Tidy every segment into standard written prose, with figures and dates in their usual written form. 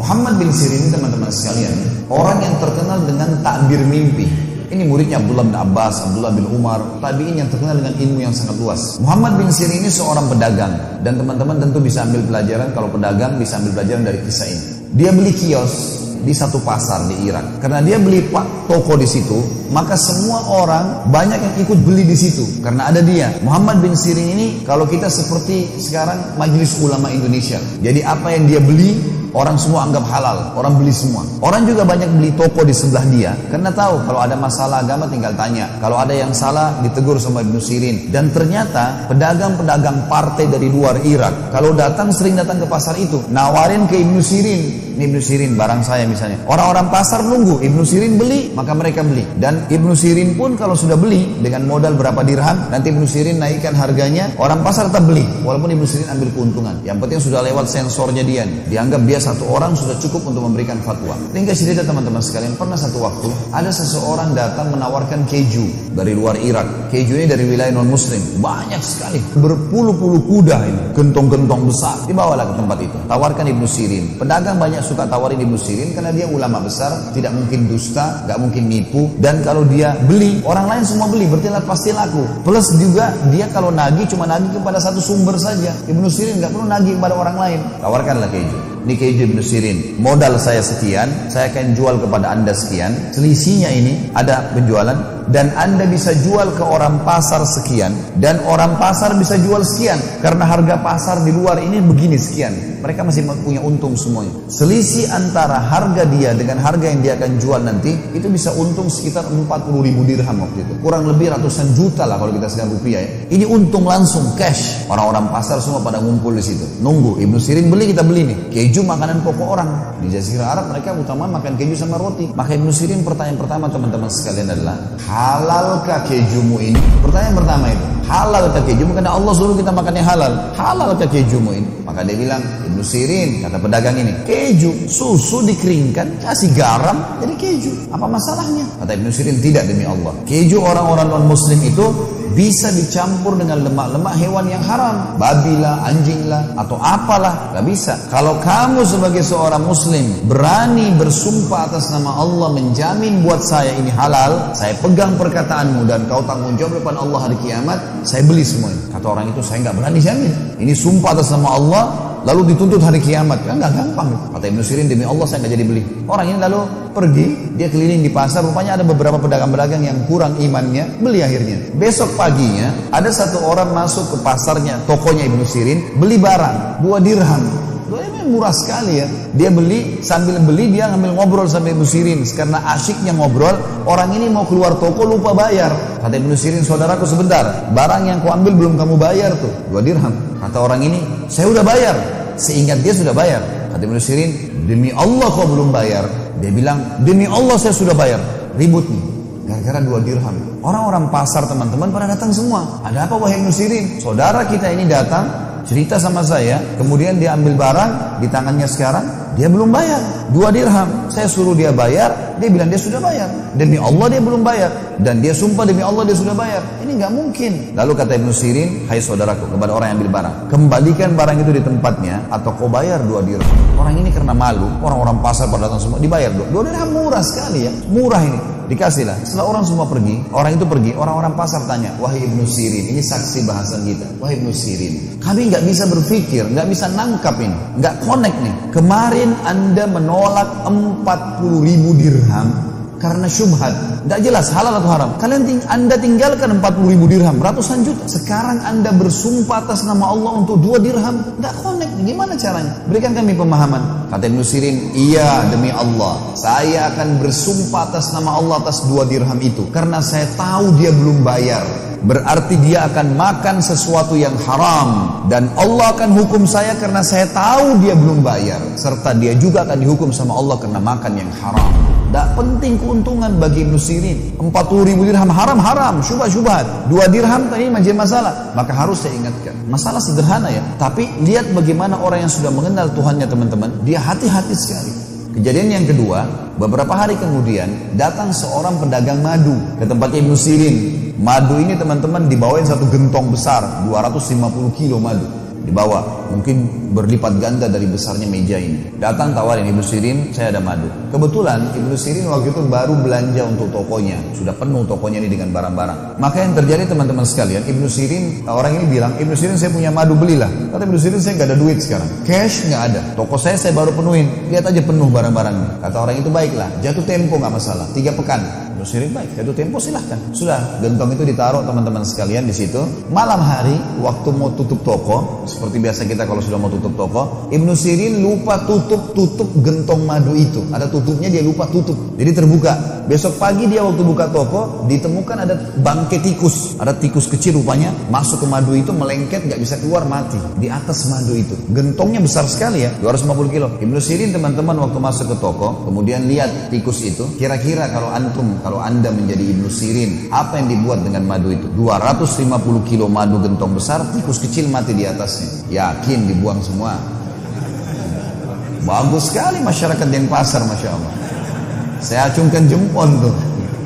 Muhammad bin Sirin, teman-teman sekalian, orang yang terkenal dengan takbir mimpi. Ini muridnya Abdullah bin Abbas, Abdullah bin Umar, tabi'in yang terkenal dengan ilmu yang sangat luas. Muhammad bin Sirin ini seorang pedagang, dan teman-teman tentu bisa ambil pelajaran, kalau pedagang bisa ambil pelajaran dari kisah ini. Dia beli kios di satu pasar di Irak. Karena dia beli toko di situ, maka semua orang banyak yang ikut beli di situ karena ada dia. Muhammad bin Sirin ini kalau kita seperti sekarang Majelis Ulama Indonesia. Jadi apa yang dia beli, orang semua anggap halal, orang beli semua. Orang juga banyak beli toko di sebelah dia karena tahu kalau ada masalah agama tinggal tanya. Kalau ada yang salah ditegur sama Ibnu Sirin. Dan ternyata pedagang-pedagang partai dari luar Irak kalau datang sering datang ke pasar itu, nawarin ke Ibnu Sirin. Ini Ibnu Sirin barang saya misalnya. Orang-orang pasar nunggu Ibnu Sirin beli, maka mereka beli. Dan Ibnu Sirin pun kalau sudah beli dengan modal berapa dirham, nanti Ibnu Sirin naikkan harganya, orang pasar tetap beli walaupun Ibnu Sirin ambil keuntungan. Yang penting sudah lewat sensornya dia nih. Dianggap dia satu orang sudah cukup untuk memberikan fatwa. Tinggal cerita teman-teman sekalian, pernah satu waktu ada seseorang datang menawarkan keju dari luar Irak. Keju ini dari wilayah non muslim, banyak sekali, berpuluh-puluh kuda ini, gentong-gentong besar, dibawalah ke tempat itu. Tawarkan Ibnu Sirin. Pedagang banyak suka tawarin Ibnu Sirin karena dia ulama besar, tidak mungkin dusta, gak mungkin nipu. Dan kalau dia beli, orang lain semua beli, berarti pasti laku. Plus juga dia kalau nagih cuma nagih kepada satu sumber saja. Ibnu Sirin gak perlu nagih kepada orang lain. Tawarkanlah keju. Ini keju Ibnu Sirin, modal saya sekian, saya akan jual kepada anda sekian. Selisihnya ini ada penjualan, dan anda bisa jual ke orang pasar sekian, dan orang pasar bisa jual sekian. Karena harga pasar di luar ini begini sekian, mereka masih punya untung semuanya. Selisih antara harga dia dengan harga yang dia akan jual nanti, itu bisa untung sekitar 40.000 dirham waktu itu. Kurang lebih ratusan juta lah kalau kita sekarang rupiah ya. Ini untung langsung cash. Orang-orang pasar semua pada ngumpul di situ. Nunggu Ibnu Sirin beli, kita beli nih. Keju makanan pokok orang. Di Jazirah Arab mereka utama makan keju sama roti. Maka Ibnu Sirin pertanyaan pertama teman-teman sekalian adalah, halalkah kejumu ini? Pertanyaan pertama itu, halalkah kejumu? Karena Allah suruh kita makan yang halal. Halalkah kejumu ini? Maka dia bilang, Ibnu Sirin, kata pedagang ini, keju, susu dikeringkan, kasih garam, jadi keju. Apa masalahnya? Kata Ibnu Sirin, tidak demi Allah. Keju orang-orang non-muslim itu bisa dicampur dengan lemak-lemak hewan yang haram. Babi lah, anjing lah, atau apalah. Gak bisa. Kalau kamu sebagai seorang muslim berani bersumpah atas nama Allah menjamin buat saya ini halal, saya pegang perkataanmu dan kau tanggung jawab depan Allah hari kiamat, saya beli semuanya. Kata orang itu, saya gak berani jamin. Ini sumpah atas nama Allah lalu dituntut hari kiamat, kan gak gampang. Kata Ibnu Sirin, demi Allah saya gak jadi beli. Orang ini lalu pergi, dia keliling di pasar, rupanya ada beberapa pedagang-pedagang yang kurang imannya, beli akhirnya. Besok paginya ada satu orang masuk ke pasarnya, tokonya Ibnu Sirin, beli barang 2 dirham. Ini murah sekali ya. Dia beli, sambil beli dia ngambil ngobrol sama Ibnu Sirin. Karena asyiknya ngobrol, orang ini mau keluar toko lupa bayar. Kata Ibnu Sirin, saudaraku sebentar, barang yang kau ambil belum kamu bayar tuh, 2 dirham. Kata orang ini, saya udah bayar. Seingat dia sudah bayar. Kata Ibnu Sirin, demi Allah kau belum bayar. Dia bilang, demi Allah saya sudah bayar. Ribut nih, gara-gara 2 dirham. Orang-orang pasar teman-teman pada datang semua. Ada apa wahai Ibnu Sirin? Saudara kita ini datang, cerita sama saya, kemudian dia ambil barang di tangannya sekarang, dia belum bayar 2 dirham. Saya suruh dia bayar, dia bilang dia sudah bayar. Demi Allah dia belum bayar, dan dia sumpah demi Allah dia sudah bayar. Ini nggak mungkin. Lalu kata Ibnu Sirin, hai saudaraku, kepada orang yang ambil barang, kembalikan barang itu di tempatnya atau kau bayar 2 dirham. Orang ini karena malu, orang-orang pasar pada datang semua, dibayar 2 dirham. Murah sekali ya, murah ini. Dikasihlah. Setelah orang semua pergi, orang itu pergi, orang-orang pasar tanya, wahai Ibnu Sirin, ini saksi bahasan kita. Wahai Ibnu Sirin, kami nggak bisa berpikir, nggak bisa nangkap ini, nggak connect nih. Kemarin anda menolak 40.000 dirham karena syubhat, nggak jelas halal atau haram. Anda tinggalkan 40.000 dirham, ratusan juta. Sekarang anda bersumpah atas nama Allah untuk 2 dirham, nggak connect. Gimana caranya? Berikan kami pemahaman. Kata Ibnu Sirin, iya demi Allah, saya akan bersumpah atas nama Allah atas 2 dirham itu, karena saya tahu dia belum bayar. Berarti dia akan makan sesuatu yang haram, dan Allah akan hukum saya karena saya tahu dia belum bayar, serta dia juga akan dihukum sama Allah karena makan yang haram. Tak penting keuntungan bagi Ibnu Sirin. 40.000 dirham haram, syubhat. 2 dirham tadi menjadi masalah. Maka harus saya ingatkan, masalah sederhana ya, tapi lihat bagaimana orang yang sudah mengenal Tuhannya teman-teman, dia hati-hati sekali. Kejadian yang kedua, beberapa hari kemudian datang seorang pedagang madu ke tempat Ibnu Sirin. Madu ini teman-teman dibawain satu gentong besar, 250 kilo madu. dibawa, mungkin berlipat ganda dari besarnya meja ini. Datang tawarin Ibnu Sirin, saya ada madu. Kebetulan Ibnu Sirin waktu itu baru belanja untuk tokonya, sudah penuh tokonya ini dengan barang-barang. Maka yang terjadi teman-teman sekalian, Ibnu Sirin, orang ini bilang, Ibnu Sirin saya punya madu, belilah. Kata Ibnu Sirin, saya nggak ada duit sekarang, cash nggak ada, toko saya baru penuhin, lihat aja penuh barang-barangnya. Kata orang itu, baiklah, jatuh tempo nggak masalah, 3 pekan. Ibnu Sirin, baik, jatuh tempo silahkan. Sudah, gentong itu ditaruh teman-teman sekalian di situ. Malam hari, waktu mau tutup toko, seperti biasa kita kalau sudah mau tutup toko, Ibnu Sirin lupa tutup gentong madu itu. Ada tutupnya, dia lupa tutup, jadi terbuka. Besok pagi dia waktu buka toko, ditemukan ada bangkai tikus. Ada tikus kecil rupanya masuk ke madu itu, melengket, gak bisa keluar, mati di atas madu itu. Gentongnya besar sekali ya, 250 kilo. Ibnu Sirin teman-teman waktu masuk ke toko, kemudian lihat tikus itu. Kira-kira kalau anda menjadi Ibnu Sirin, apa yang dibuat dengan madu itu? 250 kilo madu gentong besar, tikus kecil mati di atasnya. Yakin dibuang semua? Bagus sekali masyarakat Denpasar, Masya Allah. Saya acungkan jempol tuh.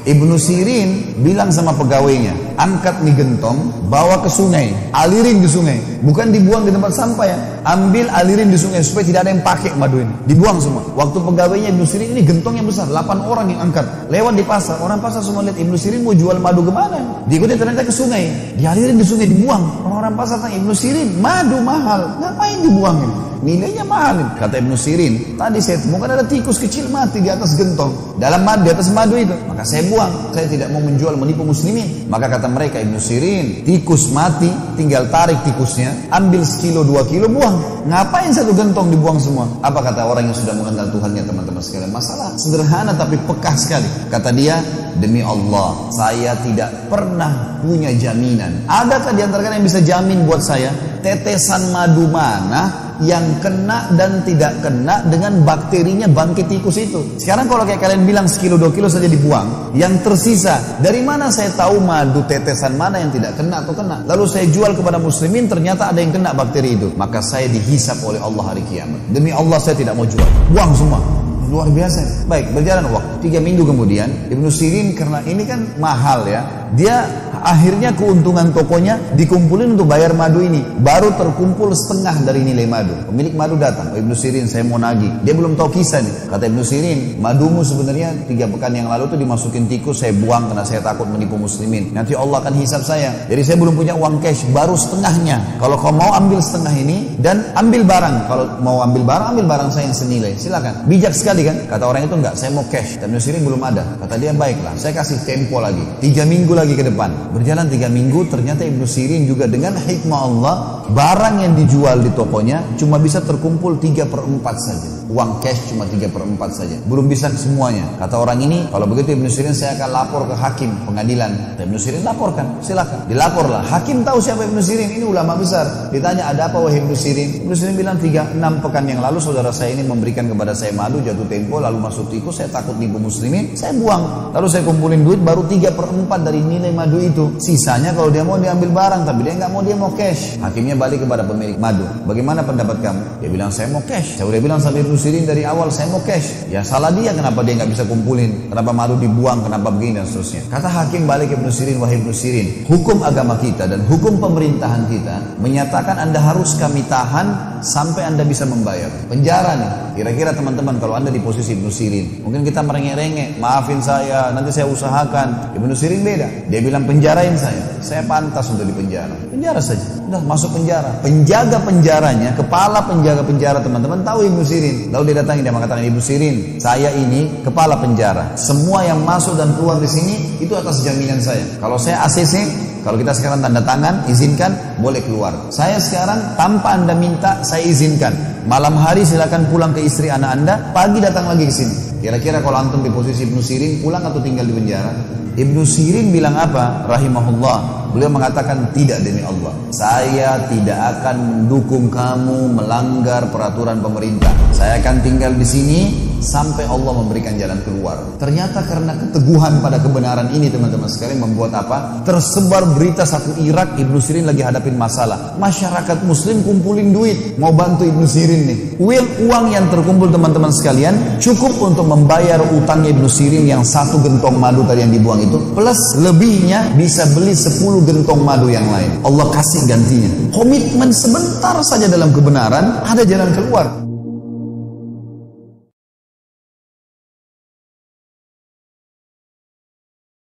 Ibnu Sirin bilang sama pegawainya, angkat nih gentong, bawa ke sungai, alirin di sungai. Bukan dibuang di tempat sampah ya, ambil alirin di sungai supaya tidak ada yang pakai madu ini. Dibuang semua. Waktu pegawainya Ibnu Sirin, ini gentong yang besar, 8 orang yang angkat. Lewat di pasar, orang pasar semua lihat Ibnu Sirin mau jual madu kemana? Diikuti ternyata ke sungai, dialirin di sungai, dibuang. Orang-orang pasar tanya, Ibnu Sirin, madu mahal, ngapain dibuangin? Nilainya mahal. Kata Ibnu Sirin, tadi saya temukan ada tikus kecil mati di atas gentong, dalam madu, di atas madu itu. Maka saya buang, saya tidak mau menjual menipu muslimin. Maka kata mereka, Ibnu Sirin, tikus mati, tinggal tarik tikusnya, ambil 1 kilo 2 kilo, buang. Ngapain 1 gentong dibuang semua? Apa kata orang yang sudah mengenal Tuhannya teman-teman sekalian? Masalah sederhana tapi pekah sekali. Kata dia, demi Allah, saya tidak pernah punya jaminan. Adakah di antara kalian yang bisa jamin buat saya tetesan madu mana yang kena dan tidak kena dengan bakterinya bangkit tikus itu? Sekarang kalau kayak kalian bilang 1 kilo 2 kilo saja dibuang, yang tersisa dari mana saya tahu madu tetesan mana yang tidak kena atau kena? Lalu saya jual kepada muslimin, ternyata ada yang kena bakteri itu, maka saya dihisap oleh Allah hari kiamat. Demi Allah saya tidak mau jual, buang semua. Luar biasa. Baik, berjalan waktu 3 minggu kemudian, Ibnu Sirin, karena ini kan mahal ya, dia akhirnya keuntungan tokonya dikumpulin untuk bayar madu ini. Baru terkumpul setengah dari nilai madu. Pemilik madu datang, Ibnu Sirin, saya mau nagih. Dia belum tahu kisah nih. Kata Ibnu Sirin, madumu sebenarnya 3 pekan yang lalu tuh dimasukin tikus, saya buang karena saya takut menipu muslimin. Nanti Allah akan hisab saya. Jadi saya belum punya uang cash, baru setengahnya. Kalau kau mau ambil setengah ini dan ambil barang. Kalau mau ambil barang saya yang senilai. Silakan. Bijak sekali kan? Kata orang itu, enggak, saya mau cash. Dan Ibnu Sirin belum ada. Kata dia, baiklah, saya kasih tempo lagi, 3 minggu lagi ke depan. Berjalan 3 minggu, ternyata Ibnu Sirin juga dengan hikmah Allah, barang yang dijual di tokonya cuma bisa terkumpul 3/4 saja. Uang cash cuma 3/4 saja, belum bisa semuanya. Kata orang ini, kalau begitu Ibnu Sirin, saya akan lapor ke hakim pengadilan. Ibnu Sirin laporkan, silakan. Dilaporlah. Hakim tahu siapa Ibnu Sirin, ini ulama besar. Ditanya, ada apa wahai Ibnu Sirin? Ibnu Sirin bilang, 6 pekan yang lalu saudara saya ini memberikan kepada saya madu, jatuh tempo, lalu masuk tikus, saya takut nipu muslimin, saya buang. Lalu saya kumpulin duit, baru 3/4 dari nilai madu itu. Sisanya kalau dia mau diambil barang, tapi dia nggak mau, dia mau cash. Hakimnya balik kepada pemilik madu, bagaimana pendapat kamu? Dia bilang, saya mau cash. Saya udah bilang sama Ibnu Sirin dari awal, saya mau cash. Ya salah dia, kenapa dia nggak bisa kumpulin? Kenapa madu dibuang? Kenapa begini dan seterusnya? Kata hakim balik Ibnu Sirin, wahai Ibnu Sirin, hukum agama kita dan hukum pemerintahan kita menyatakan Anda harus kami tahan sampai Anda bisa membayar. Penjara nih. Kira-kira teman-teman, kalau Anda di posisi Ibnu Sirin, mungkin kita merengek-rengek, maafin saya, nanti saya usahakan. Ibnu Sirin beda. Dia bilang, penjarain saya pantas untuk dipenjara. Penjara saja, udah masuk penjara. Penjaga penjaranya, kepala penjaga penjara teman-teman tahu Ibnu Sirin. Lalu dia datangi, dia mengatakan, Ibnu Sirin, saya ini kepala penjara. Semua yang masuk dan keluar di sini itu atas jaminan saya. Kalau saya ACC, kalau kita sekarang tanda tangan, izinkan, boleh keluar. Saya sekarang tanpa Anda minta, saya izinkan. Malam hari silakan pulang ke istri anak Anda, pagi datang lagi ke sini. Kira-kira kalau antum di posisi Ibnu Sirin, pulang atau tinggal di penjara? Ibnu Sirin bilang apa? Rahimahullah. Beliau mengatakan, tidak, demi Allah, saya tidak akan mendukung kamu melanggar peraturan pemerintah. Saya akan tinggal di sini sampai Allah memberikan jalan keluar. Ternyata karena keteguhan pada kebenaran ini teman-teman sekalian membuat apa? Tersebar berita satu Irak, Ibnu Sirin lagi hadapin masalah. Masyarakat muslim kumpulin duit, mau bantu Ibnu Sirin nih. Uang yang terkumpul teman-teman sekalian cukup untuk membayar utangnya Ibnu Sirin yang 1 gentong madu tadi yang dibuang itu, plus lebihnya bisa beli 10 gentong madu yang lain. Allah kasih gantinya. Komitmen sebentar saja dalam kebenaran, ada jalan keluar.